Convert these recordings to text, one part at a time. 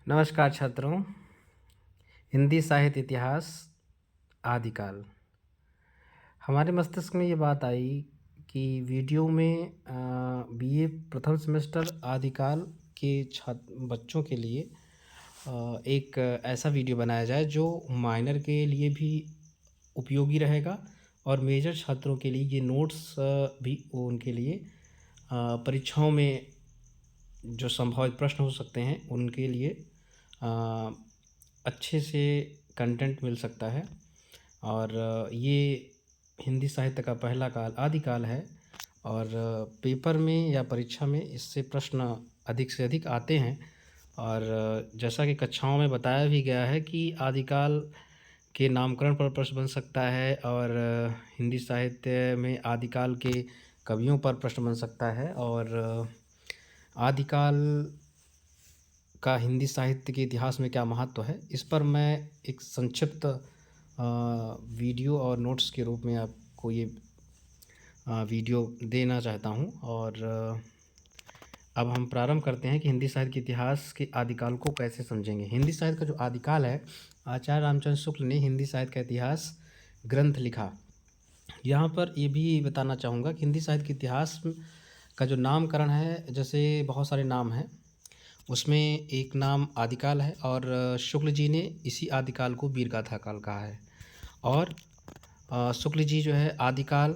नमस्कार छात्रों। हिंदी साहित्य इतिहास आदिकाल। हमारे मस्तिष्क में ये बात आई कि वीडियो में बीए प्रथम सेमेस्टर आदिकाल के बच्चों के लिए एक ऐसा वीडियो बनाया जाए जो माइनर के लिए भी उपयोगी रहेगा और मेजर छात्रों के लिए ये नोट्स भी उनके लिए परीक्षाओं में जो संभावित प्रश्न हो सकते हैं उनके लिए अच्छे से कंटेंट मिल सकता है। और ये हिंदी साहित्य का पहला काल आदिकाल है और पेपर में या परीक्षा में इससे प्रश्न अधिक से अधिक आते हैं। और जैसा कि कक्षाओं में बताया भी गया है कि आदिकाल के नामकरण पर प्रश्न बन सकता है और हिंदी साहित्य में आदिकाल के कवियों पर प्रश्न बन सकता है। और आदिकाल का हिंदी साहित्य के इतिहास में क्या महत्व है, इस पर मैं एक संक्षिप्त वीडियो और नोट्स के रूप में आपको ये वीडियो देना चाहता हूँ। और अब हम प्रारंभ करते हैं कि हिंदी साहित्य के इतिहास के आदिकाल को कैसे समझेंगे। हिंदी साहित्य का जो आदिकाल है, आचार्य रामचंद्र शुक्ल ने हिंदी साहित्य का इतिहास ग्रंथ लिखा। यहाँ पर ये भी बताना चाहूँगा कि हिंदी साहित्य के इतिहास का जो नामकरण है, जैसे बहुत सारे नाम हैं, उसमें एक नाम आदिकाल है और शुक्ल जी ने इसी आदिकाल को वीरगाथा काल कहा है। और शुक्ल जी जो है आदिकाल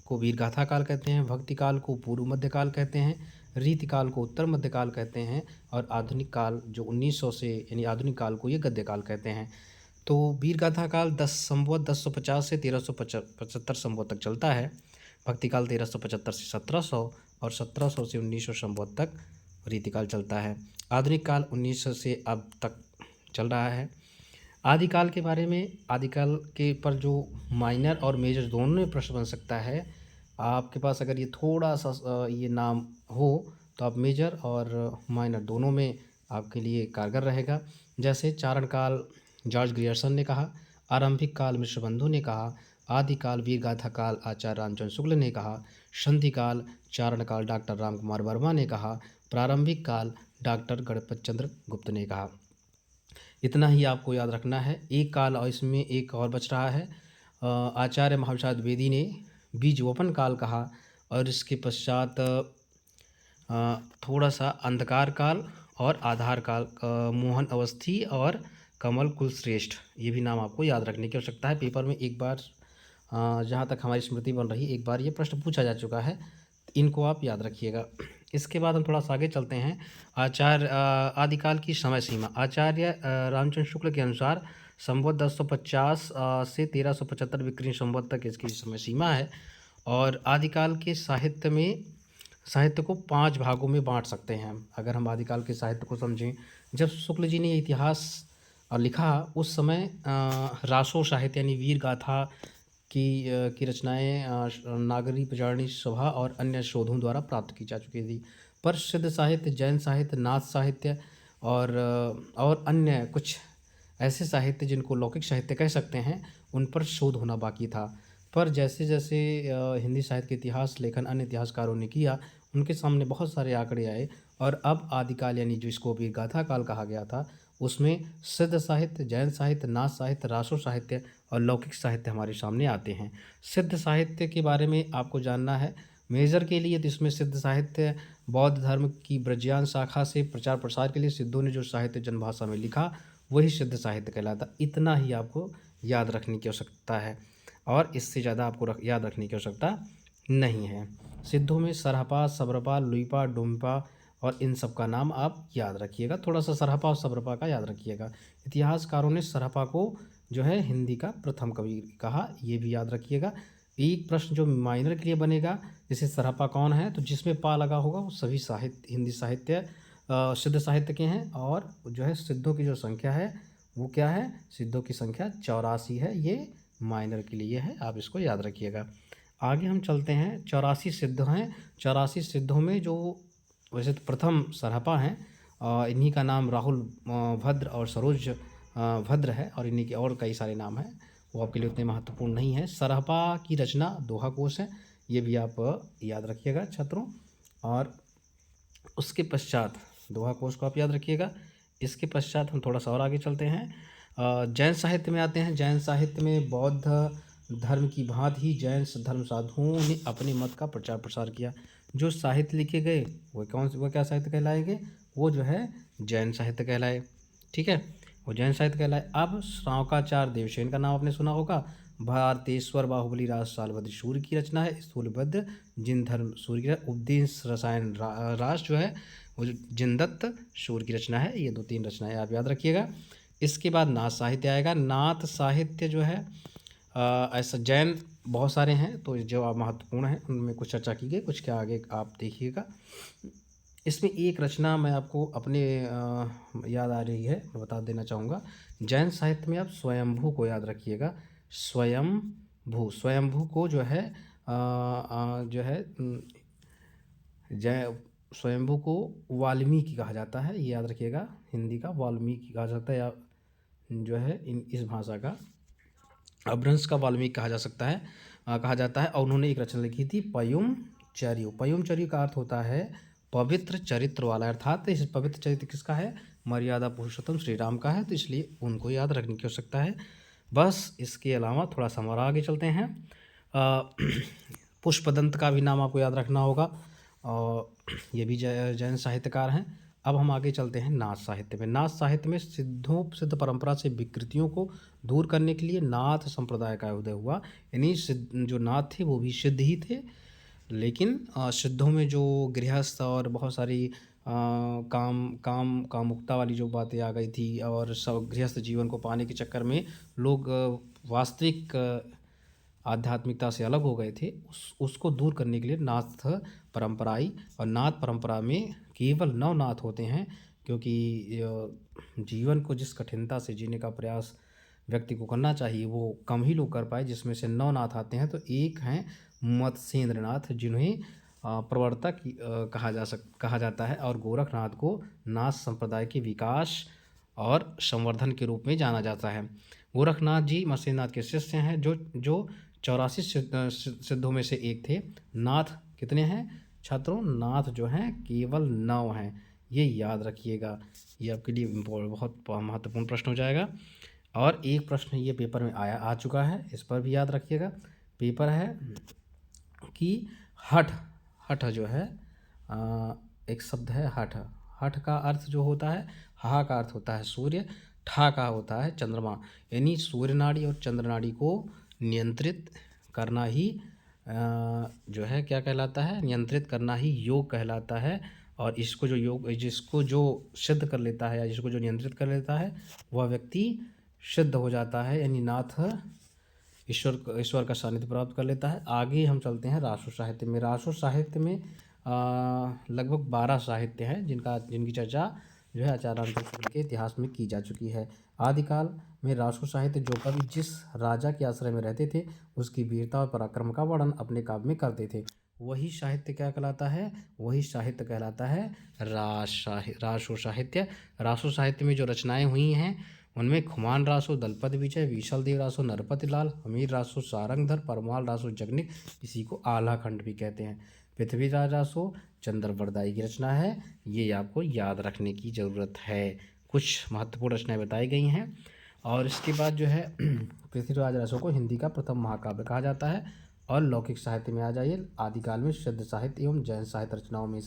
को वीरगाथा काल कहते हैं, भक्तिकाल को पूर्व मध्यकाल कहते हैं, रीतिकाल को उत्तर मध्यकाल कहते हैं और आधुनिक काल जो 1900 से यानी आधुनिक काल को ये गद्यकाल कहते हैं। तो वीरगाथा काल 1050 से 1375 संवत तक चलता है। भक्तिकाल 1375 से 1700 और 1700 से 1900 संवत तक रीतिकाल चलता है। आधुनिक काल 1900 से अब तक चल रहा है। आदिकाल के बारे में, आदिकाल के पर जो माइनर और मेजर दोनों में प्रश्न बन सकता है, आपके पास अगर ये थोड़ा सा ये नाम हो तो आप मेजर और माइनर दोनों में आपके लिए कारगर रहेगा। जैसे चारण काल जॉर्ज ग्रियर्सन ने कहा, आरंभिक काल मिश्रबंधु ने कहा, आदिकाल वीरगाथा काल आचार्य रामचंद्र शुक्ल ने कहा, संधि काल चारण काल डॉक्टर राम कुमार वर्मा ने कहा, प्रारंभिक काल डॉक्टर गणपत चंद्र गुप्त ने कहा। इतना ही आपको याद रखना है। एक काल और इसमें एक और बच रहा है, आचार्य महाविशाल द्विवेदी ने बीजवपन काल कहा और इसके पश्चात थोड़ा सा अंधकार काल और आधार काल, मोहन अवस्थी और कमल कुलश्रेष्ठ, ये भी नाम आपको याद रखने की आवश्यकता है। पेपर में एक बार जहाँ तक हमारी स्मृति बन रही, एक बार ये प्रश्न पूछा जा चुका है, इनको आप याद रखिएगा। इसके बाद हम थोड़ा सा आगे चलते हैं। आचार्य आदिकाल की समय सीमा, आचार्य रामचंद्र शुक्ल के अनुसार संवत 1050 से 1375 विक्रमी संवत तक इसकी समय सीमा है। और आदिकाल के साहित्य को 5 भागों में बांट सकते हैं अगर हम आदिकाल के साहित्य को समझें। जब शुक्ल जी ने इतिहास लिखा उस समय रासो साहित्य यानी वीर गाथा की रचनाएं नागरी प्रचारणी सभा और अन्य शोधों द्वारा प्राप्त की जा चुकी थी। पर सिद्ध साहित्य, जैन साहित्य, नाथ साहित्य और अन्य कुछ ऐसे साहित्य जिनको लौकिक साहित्य कह सकते हैं, उन पर शोध होना बाकी था। पर जैसे जैसे हिंदी साहित्य के इतिहास लेखन अन्य इतिहासकारों ने किया, उनके सामने बहुत सारे आंकड़े आए और अब आदिकाल यानी जो इसको वीरगाथा काल कहा गया था, उसमें सिद्ध साहित्य, जैन साहित्य, नाथ साहित्य, रासो साहित्य और लौकिक साहित्य हमारे सामने आते हैं। सिद्ध साहित्य के बारे में आपको जानना है मेजर के लिए, तो इसमें सिद्ध साहित्य बौद्ध धर्म की ब्रजयान शाखा से प्रचार प्रसार के लिए सिद्धों ने जो साहित्य जनभाषा में लिखा वही सिद्ध साहित्य कहलाता। इतना ही आपको याद रखने की आवश्यकता है और इससे ज़्यादा आपको याद रखने की आवश्यकता नहीं है। सिद्धों में सरहपा, सबरपा, लुइपा, डोमपा और इन सब का नाम आप याद रखिएगा। थोड़ा सा सरहपा और सबरपा का याद रखिएगा। इतिहासकारों ने सरहपा को जो है हिंदी का प्रथम कवि कहा, ये भी याद रखिएगा। एक प्रश्न जो माइनर के लिए बनेगा, जैसे सरहपा कौन है, तो जिसमें पा लगा होगा वो सभी साहित्य हिंदी साहित्य सिद्ध साहित्य के हैं। और जो है सिद्धों की जो संख्या है वो क्या है, सिद्धों की संख्या 84 है। ये माइनर के लिए है, आप इसको याद रखिएगा। आगे हम चलते हैं। 84 सिद्ध हैं। 84 सिद्धों में जो वैसे तो प्रथम सरहपा हैं, इन्हीं का नाम राहुल भद्र और सरोज भद्र है और इन्हीं के और कई सारे नाम हैं, वो आपके लिए उतने महत्वपूर्ण नहीं है। सरहपा की रचना दोहा कोश है, ये भी आप याद रखिएगा छात्रों। और उसके पश्चात दोहा कोश को आप याद रखिएगा। इसके पश्चात हम थोड़ा सा और आगे चलते हैं। जैन साहित्य में आते हैं। जैन साहित्य में बौद्ध धर्म की भांति ही जैन धर्म साधुओं ने अपने मत का प्रचार प्रसार किया। जो साहित्य लिखे गए वो क्या साहित्य कहलाएंगे? वो जो है जैन साहित्य कहलाए। ठीक है, वो जैन साहित्य कहलाए। अब श्रावकाचार्य देवसेन का नाम आपने सुना होगा। भारतेश्वर बाहुबली राज सालभद्र सूर्य की रचना है। स्थूलभद्र जिन धर्म सूर्य की, उपदेश रसायन रास जो है वो जिनदत्त सूर्य की रचना है। ये 2-3 रचनाएं आप याद रखिएगा। इसके बाद नाथ साहित्य आएगा। नाथ साहित्य जो है ऐसा जैन बहुत सारे हैं, तो जो आप महत्वपूर्ण हैं उनमें कुछ चर्चा की गई, कुछ क्या आगे आप देखिएगा। इसमें एक रचना मैं आपको अपने याद आ रही है, मैं बता देना चाहूँगा। जैन साहित्य में आप स्वयंभू को याद रखिएगा। स्वयंभू को जो है जय स्वयंभू को वाल्मीकि कहा जाता है, ये याद रखिएगा। हिंदी का वाल्मीकि कहा जाता है, या जो है इस भाषा का अपभ्रंश का वाल्मीकि कहा जा सकता है, कहा जाता है। और उन्होंने एक रचना लिखी थी पयुमचर्यु। पयुमचर्यु का अर्थ होता है पवित्र चरित्र वाला, अर्थात इस पवित्र चरित्र किसका है? मर्यादा पुरुषोत्तम श्री राम का है, तो इसलिए उनको याद रखने की आवश्यकता है। बस इसके अलावा थोड़ा सा हमारा आगे चलते हैं। पुष्पदंत का भी नाम आपको याद रखना होगा, और ये भी जैन साहित्यकार हैं। अब हम आगे चलते हैं नाथ साहित्य में। नाथ साहित्य में सिद्ध परंपरा से विकृतियों को दूर करने के लिए नाथ संप्रदाय का उदय हुआ। यानी जो नाथ थे वो भी सिद्ध ही थे, लेकिन सिद्धों में जो गृहस्थ और बहुत सारी कामुकता वाली जो बातें आ गई थी, और सब गृहस्थ जीवन को पाने के चक्कर में लोग वास्तविक आध्यात्मिकता से अलग हो गए थे। उसको दूर करने के लिए नाथ परंपरा आई। और नाथ परंपरा में केवल 9 नाथ होते हैं, क्योंकि जीवन को जिस कठिनता से जीने का प्रयास व्यक्ति को करना चाहिए वो कम ही लोग कर पाए, जिसमें से 9 नाथ आते हैं। तो एक हैं मत्स्येंद्रनाथ, जिन्हें प्रवर्तक कहा जाता है, और गोरखनाथ को नाथ संप्रदाय के विकास और संवर्धन के रूप में जाना जाता है। गोरखनाथ जी मत्स्येंद्रनाथ के शिष्य हैं, जो 84 सिद्धों में से एक थे। नाथ कितने हैं छात्रों? नाथ जो हैं केवल 9 हैं, ये याद रखिएगा। ये आपके लिए बहुत महत्वपूर्ण प्रश्न हो जाएगा। और एक प्रश्न ये पेपर में आ चुका है, इस पर भी याद रखिएगा। पेपर है कि हठ जो है एक शब्द है हठ। हठ का अर्थ जो होता है, हा का अर्थ होता है सूर्य, ठा का होता है चंद्रमा। यानी सूर्य नाड़ी और चंद्र नाड़ी को नियंत्रित करना ही जो है क्या कहलाता है? नियंत्रित करना ही योग कहलाता है। और जिसको जो सिद्ध कर लेता है, या जिसको जो नियंत्रित कर लेता है, वह व्यक्ति सिद्ध हो जाता है, यानी नाथ ईश्वर का सानिध्य प्राप्त कर लेता है। आगे हम चलते हैं राष्ट्र साहित्य में। राष्ट्र साहित्य में लगभग 12 साहित्य हैं, जिनकी चर्चा जो है आचार्य शुक्ल के इतिहास में की जा चुकी है। आदिकाल में राष्ट्र साहित्य जो कवि जिस राजा के आश्रय में रहते थे उसकी वीरता और पराक्रम का वर्णन अपने काव्य में करते थे, वही साहित्य क्या कहलाता है? वही साहित्य कहलाता है राष्ट्र साहित्य। राष्ट्र साहित्य में जो रचनाएं हुई हैं उनमें खुमान रासो, दलपत विजय, विशाल देव रासो, नरपति लाल, हमीर रासो, सारंगधर, परमाल रासो, जगनिक, इसी को आल्हा खंड भी कहते हैं। पृथ्वीराज रासो चंद्रवरदाई की रचना है, ये आपको याद रखने की ज़रूरत है। कुछ महत्वपूर्ण रचनाएं बताई गई हैं। और इसके बाद जो है पृथ्वीराज रासो को हिंदी का प्रथम महाकाव्य कहा जाता है। और लौकिक साहित्य में आ जाइए। आदिकाल में सिद्ध साहित्य एवं जैन साहित्य रचनाओं में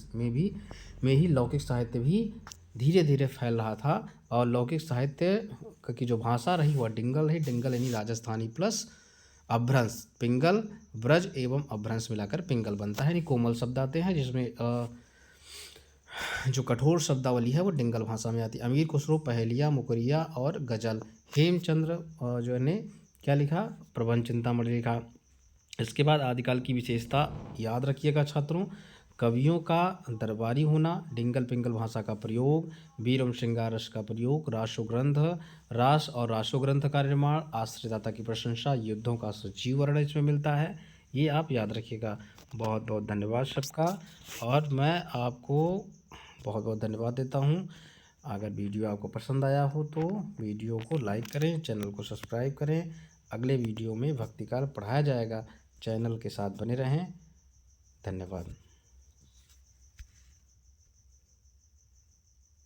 ही लौकिक साहित्य भी धीरे धीरे फैल रहा था। और लौकिक साहित्य की जो भाषा रही वह डिंगल है। डिंगल यानी राजस्थानी प्लस अभ्रंश, पिंगल, ब्रज एवं अभ्रंश मिलाकर पिंगल बनता है। यानी कोमल शब्द आते हैं, जिसमें जो कठोर शब्दावली है वो डिंगल भाषा में आती है। अमीर खुसरो पहेलिया, मुकरिया और गजल। हेमचंद्र जो ने क्या लिखा? प्रबंध चिंतामणि लिखा। इसके बाद आदिकाल की विशेषता याद रखिएगा छात्रों। कवियों का दरबारी होना, डिंगल पिंगल भाषा का प्रयोग, वीर एवं श्रृंगार रस का प्रयोग, रास और रासोग्रंथ का निर्माण, आश्रयदाता की प्रशंसा, युद्धों का सजीव वर्णन इसमें मिलता है। ये आप याद रखिएगा। बहुत बहुत धन्यवाद सबका, और मैं आपको बहुत बहुत धन्यवाद देता हूँ। अगर वीडियो आपको पसंद आया हो तो वीडियो को लाइक करें, चैनल को सब्सक्राइब करें। अगले वीडियो में भक्तिकाल पढ़ाया जाएगा, चैनल के साथ बने रहें। धन्यवाद।